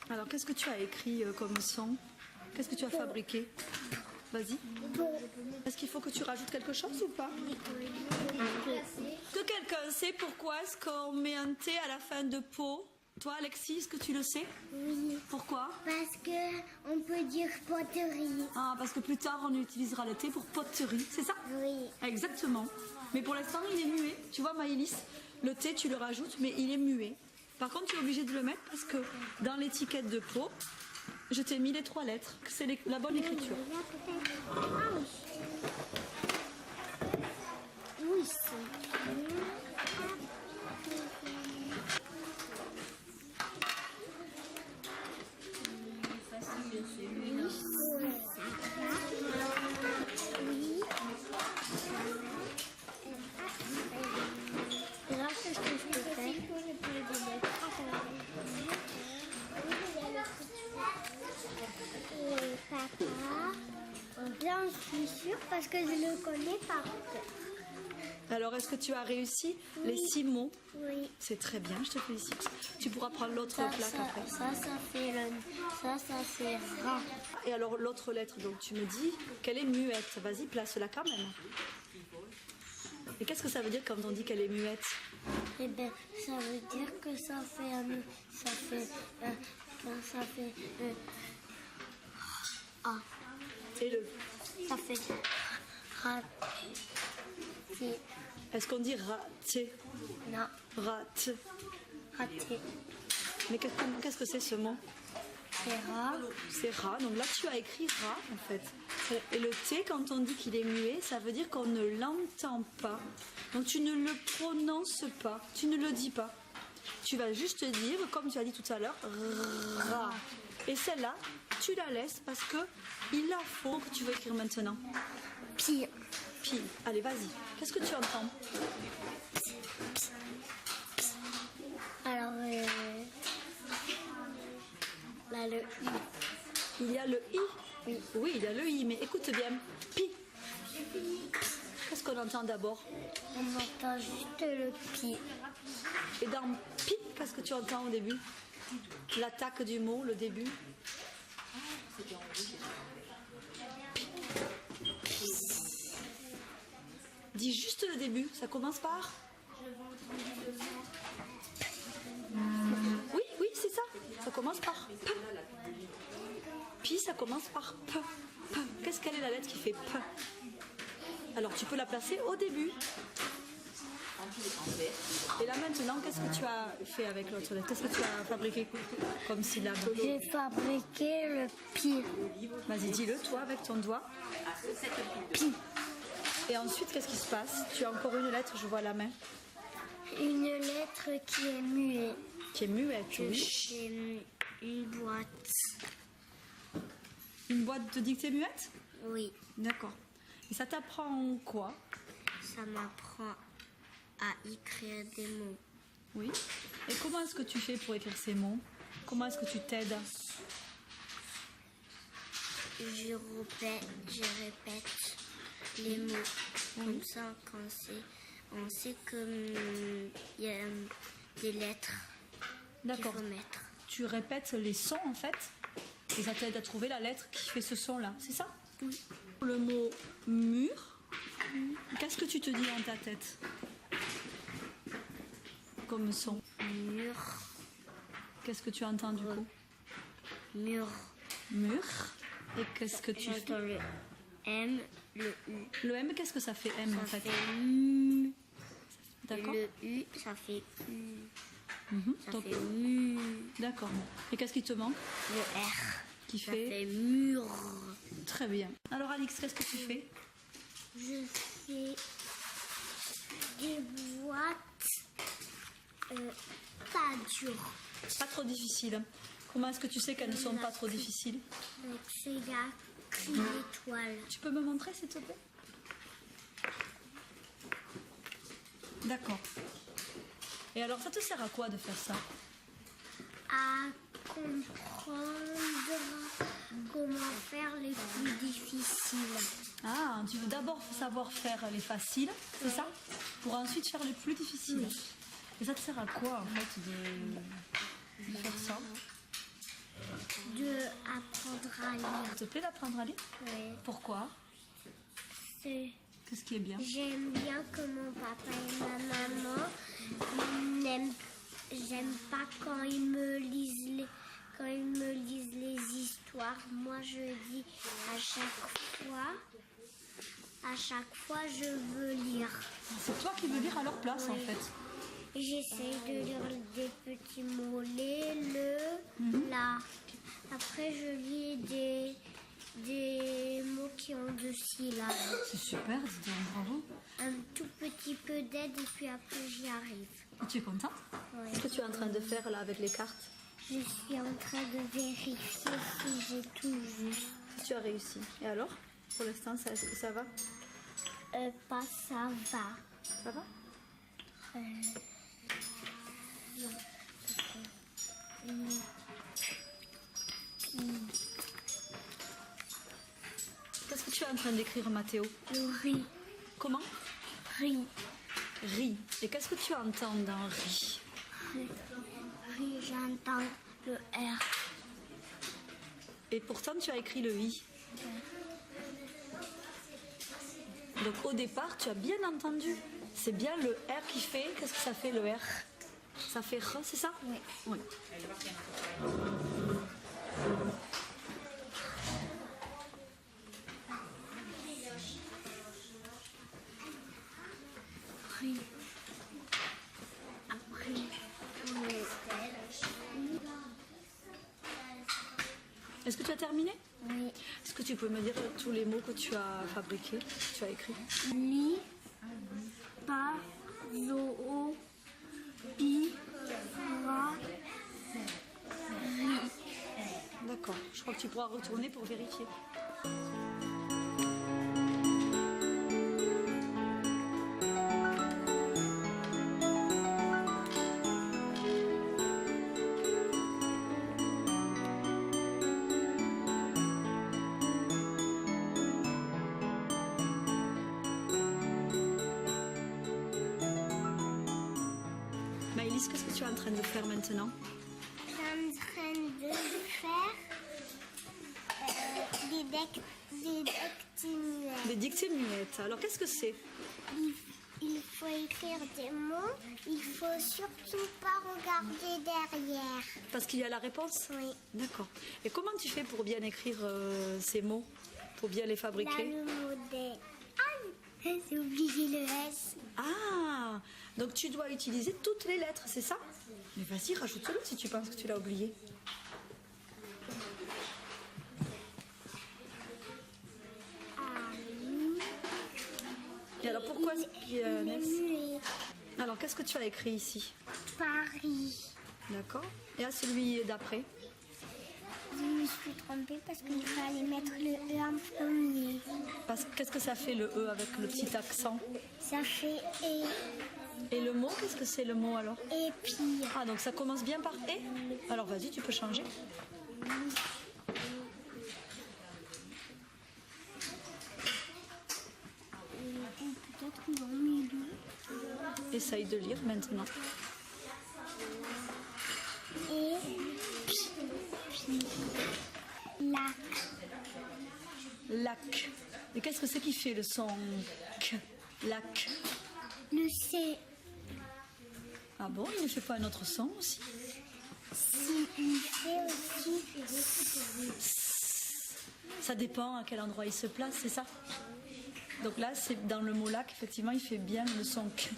Alors, qu'est-ce que tu as écrit comme son? Qu'est-ce que tu as fabriqué? Vas-y. Est-ce qu'il faut que tu rajoutes quelque chose ou pas? Est-ce que quelqu'un sait pourquoi est-ce qu'on met un T à la fin de pot? Toi, Alexis, est-ce que tu le sais? Oui. Pourquoi? Parce que on peut dire poterie. Ah, parce que plus tard, on utilisera le T pour poterie, c'est ça? Oui. Exactement. Mais pour l'instant, il est muet. Tu vois, Maëlys, le T, tu le rajoutes, mais il est muet. Par contre, tu es obligé de le mettre parce que dans l'étiquette de pot, je t'ai mis les 3 lettres. C'est la bonne écriture. Ah oui. Oui, c'est c'est là que je peux faire. Et papa, j'en suis sûre parce que je le connais par cœur. Alors, est-ce que tu as réussi les 6 mots? Oui. C'est très bien, je te félicite. Tu pourras prendre l'autre plaque après. Ça fait rat. Et alors, l'autre lettre, donc tu me dis qu'elle est muette. Vas-y, place-la quand même. Et qu'est-ce que ça veut dire quand on dit qu'elle est muette? Eh bien, ça veut dire que ça fait A. Et le? Ça fait rat. Est-ce qu'on dit raté? Non, Rate. raté. Mais qu'est-ce que c'est ce mot? C'est rat. C'est rat. Donc là, tu as écrit rat, en fait. Et le T, quand on dit qu'il est muet, ça veut dire qu'on ne l'entend pas. Donc tu ne le prononces pas. Tu ne le dis pas. Tu vas juste dire, comme tu as dit tout à l'heure, rat. Et celle-là, tu la laisses parce que il la faut que tu veux écrire maintenant. Pire. Puis, allez, vas-y. Qu'est-ce que tu entends? Alors, là, le I. Il y a le I. Oui. Oui, il y a le I, mais écoute bien. Pi. Qu'est-ce qu'on entend d'abord? On entend juste le pi. Et dans pi, qu'est-ce que tu entends au début? L'attaque du mot, le début. Dis juste le début, ça commence par? Oui, oui, c'est ça. Ça commence par P. Pi, ça commence par P. P. Quelle est la lettre qui fait P? Alors tu peux la placer au début. Et là maintenant, qu'est-ce que tu as fait avec l'autre lettre? Qu'est-ce que tu as fabriqué comme syllabe? J'ai fabriqué le pi. Vas-y, dis-le toi avec ton doigt. Pi. Et ensuite, qu'est-ce qui se passe? Tu as encore une lettre, je vois la main. Une lettre qui est muette. Qui est muette, oui. J'ai une boîte. Une boîte de dictée muette? Oui, D'accord. Et ça t'apprend quoi? ça m'apprend à écrire des mots. Oui. Et comment est-ce que tu fais pour écrire ces mots? Comment est-ce que tu t'aides? Je répète les mots. Comme ça, on sait qu'il y a des lettres qu'il D'accord. faut mettre. Tu répètes les sons en fait, et ça t'aide à trouver la lettre qui fait ce son-là, c'est ça? Oui. Le mot mur, qu'est-ce que tu te dis dans ta tête comme son? Mur, Qu'est-ce que tu entends du coup? mur. Mur. Et qu'est-ce que tu fais? J'entends le M, le U. Le M, qu'est-ce que ça fait M en Ça fait? fait M. D'accord. Le U, ça fait U. Ça Donc, fait mu. d'accord. Et qu'est-ce qui te manque? Le R, Qui ça fait? fait mur. Très bien. Alors Alix, qu'est-ce que tu fais? Je fais des boîtes pas dures. Pas trop difficile. Comment est-ce que tu sais qu'elles ne sont pas trop difficiles? C'est la clé d'étoile. Tu peux me montrer s'il te plaît? D'accord. Et alors ça te sert à quoi de faire ça? À comprendre comment faire les plus difficiles. Ah, tu veux d'abord savoir faire les faciles, c'est ça? Pour ensuite faire les plus difficiles. Et ça te sert à quoi en fait de faire ça? de apprendre à lire. Ça te plaît d'apprendre à lire? Ouais. Pourquoi? C'est- Qu'est-ce qui est bien? J'aime bien que mon papa et ma maman j'aime pas quand ils me lisent les histoires. Moi je dis à chaque fois je veux lire. C'est toi qui veux lire à leur place en fait. J'essaie de lire des petits mots, les, le, la. Après je lis des mots qui ont 2 syllabes. C'est super, dis donc, bravo. Un tout petit peu d'aide et puis après j'y arrive. Et tu es contente? Ouais. Qu'est-ce que tu es en train de faire là avec les cartes? Je suis en train de vérifier si j'ai tout juste. Tu as réussi. Et alors? Pour l'instant, est-ce que ça va? Pas ça va. Ça va? Qu'est-ce que tu es en train d'écrire, Mathéo? Le riz. Comment? Riz. Riz. Et qu'est-ce que tu entends dans riz? Riz, j'entends le R. Et pourtant, tu as écrit le I. Donc au départ, tu as bien entendu. C'est bien le R qui fait. Qu'est-ce que ça fait le R? Ça fait R, c'est ça? Oui. Oui. Riz. Après, Est-ce que tu as terminé? oui. Est-ce que tu peux me dire tous les mots que tu as fabriqués, que tu as écrits? Li, pa, zo, pi, ra, ri. D'accord. Je crois que tu pourras retourner pour vérifier. Maëlys, qu'est-ce que tu es en train de faire maintenant? Je suis en train de faire des dictées. Des dictées muettes. Alors qu'est-ce que c'est? Il faut écrire des mots, il faut surtout pas regarder derrière. Parce qu'il y a la réponse? Oui. D'accord. Et comment tu fais pour bien écrire ces mots? Pour bien les Là, fabriquer? le mot des... Ah, j'ai oublié le S. Ah! Donc tu dois utiliser toutes les lettres, c'est ça? Mais vas-y, rajoute-le si tu penses que tu l'as oublié. Et alors pourquoi est-ce qu'il y a un S? Muet. Alors qu'est-ce que tu as écrit ici? Paris. D'accord. Et à celui d'après? Je me suis trompée parce qu'il fallait mettre le E en premier. Parce qu'est-ce que ça fait le E avec le petit accent? Ça fait Et le mot, qu'est-ce que c'est le mot alors? et puis. Ah, donc ça commence bien par et? Alors vas-y, tu peux changer. Peut-être dans le milieu. Essaye de lire maintenant. Et puis. Lac. Lac. Et qu'est-ce que c'est qui fait le son K? Lac. Le C. Ah bon, il ne fait pas un autre son aussi? Si, il fait aussi. Ça dépend à quel endroit il se place, c'est ça? Donc là, c'est dans le mot lac, effectivement, il fait bien le son K.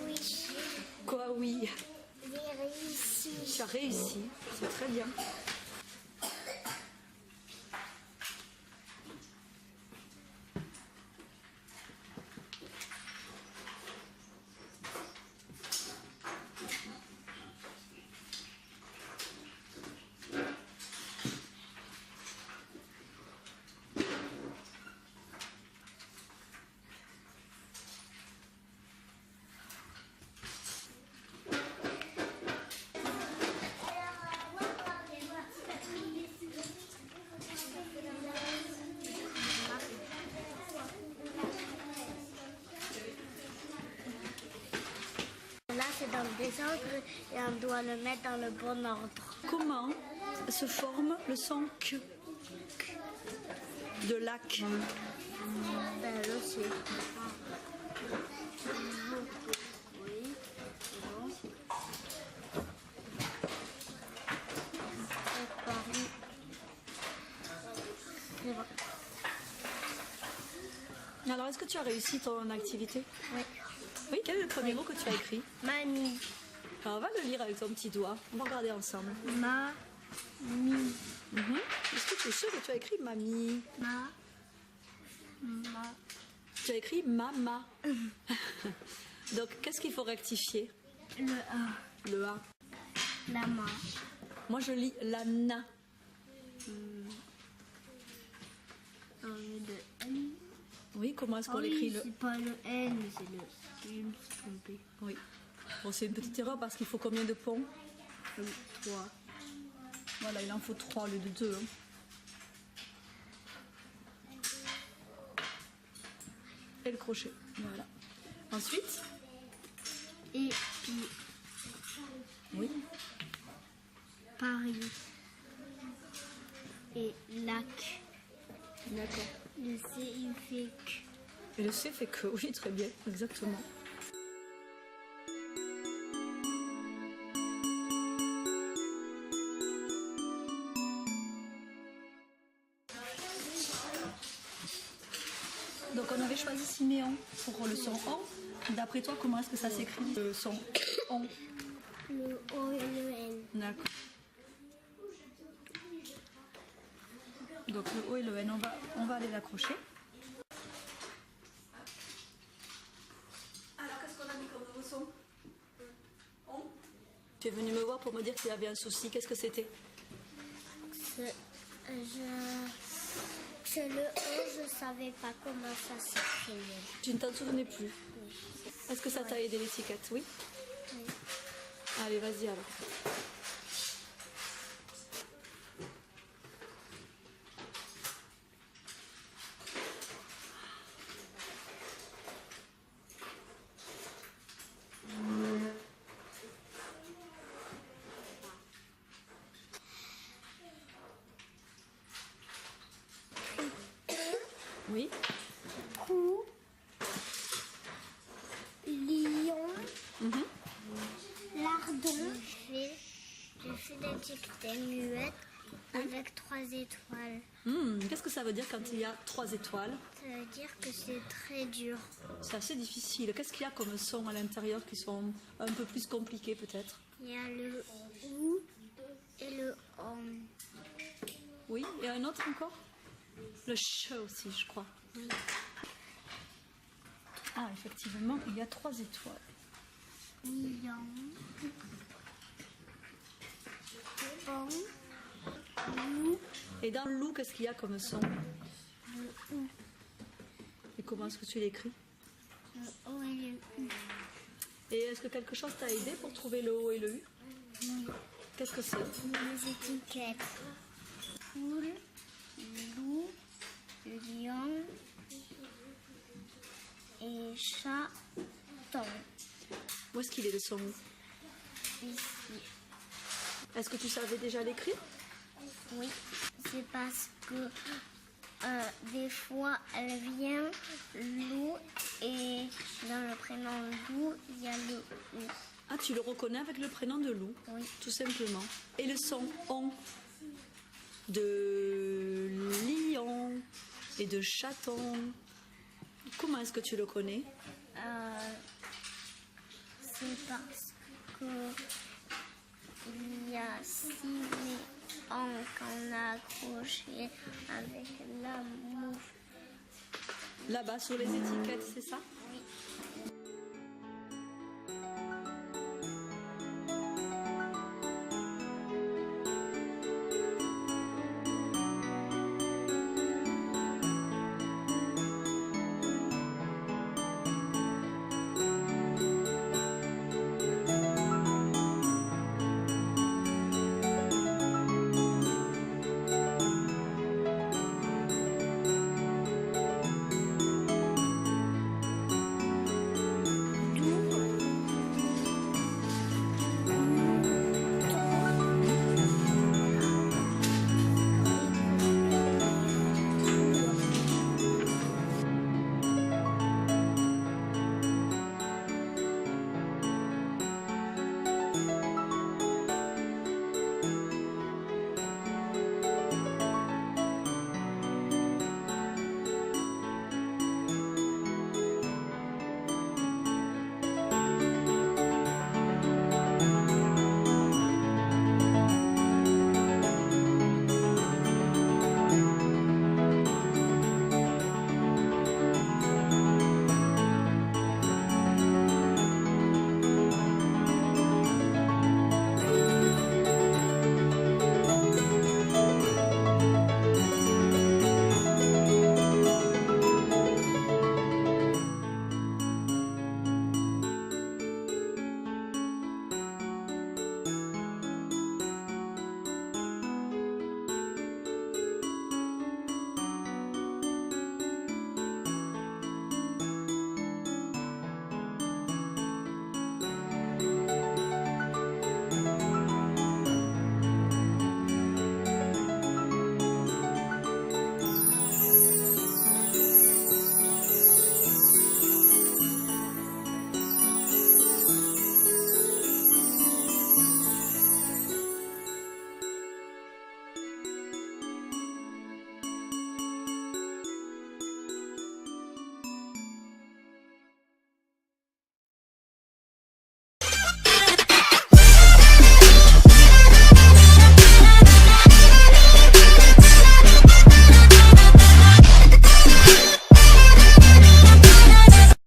Oui. Quoi, oui? J'ai réussi. Tu as réussi, c'est très bien. dans le désordre et on doit le mettre dans le bon ordre. Comment se forme le son Q de lac? Ben là, c'est... Oui, c'est bon. C'est pareil. C'est bon. Alors, est-ce que tu as réussi ton activité? Oui. Oui, quel est le premier mot que tu as écrit? Mamie. Alors, on va le lire avec ton petit doigt. On va regarder ensemble. Mamie. Est-ce que tu es sûr que tu as écrit mamie? Ma. Tu as écrit mama. Donc, qu'est-ce qu'il faut rectifier? Le A. Le A. La ma. Moi, je lis la na. Le N. Oui, comment est-ce qu'on l'écrit le... C'est pas le N, c'est le... Je me suis trompée. Oui. Bon, c'est une petite erreur parce qu'il faut combien de ponts? 3. Voilà, il en faut 3 au lieu de 2. Et le crochet. Voilà. Ensuite, Et puis, oui. Paris. Et lac. D'accord. Le C, il fait que. Et le C fait que, oui, très bien, exactement. Donc on avait choisi Siméon pour le son on. D'après toi, comment est-ce que ça s'écrit le son on? Le O et le N. D'accord. Donc le O et le N, on va aller l'accrocher. Alors qu'est-ce qu'on a mis comme nouveau son? On. Tu es venu me voir pour me dire qu'il y avait un souci. Qu'est-ce que c'était? C'est le O, je savais pas comment ça s'écrivait. Tu ne t'en souvenais plus. Est-ce que ça t'a aidé l'étiquette? Oui. Oui. Allez, vas-y alors. Oui. Cou, lion, lardon. Je fais des dictées muettes avec 3 étoiles. Qu'est-ce que ça veut dire quand il y a 3 étoiles? Ça veut dire que c'est très dur. C'est assez difficile. Qu'est-ce qu'il y a comme son à l'intérieur qui sont un peu plus compliqués peut-être? Il y a le OU et le OM. Oui, et un autre encore? Le ch aussi, je crois. Oui. Ah, effectivement, il y a 3 étoiles. Lion, bon, loup, Et dans le loup, qu'est-ce qu'il y a comme son? le OU. Et comment est-ce que tu l'écris? Le O et le U. Et est-ce que quelque chose t'a aidé pour trouver le O et le U? Oui. Qu'est-ce que c'est? Les étiquettes. Poule, loup, lion et chaton. Où est-ce qu'il est le son? Ici. Est-ce que tu savais déjà l'écrire? Oui, c'est parce que des fois elle vient loup et dans le prénom loup il y a le ou. Ah, tu le reconnais avec le prénom de loup? Oui. Tout simplement. Et le son on de lion et de chaton, comment est-ce que tu le connais? C'est parce que il y a Siméon qu'on a accroché avec la mouffe. Là-bas sur les étiquettes, c'est ça?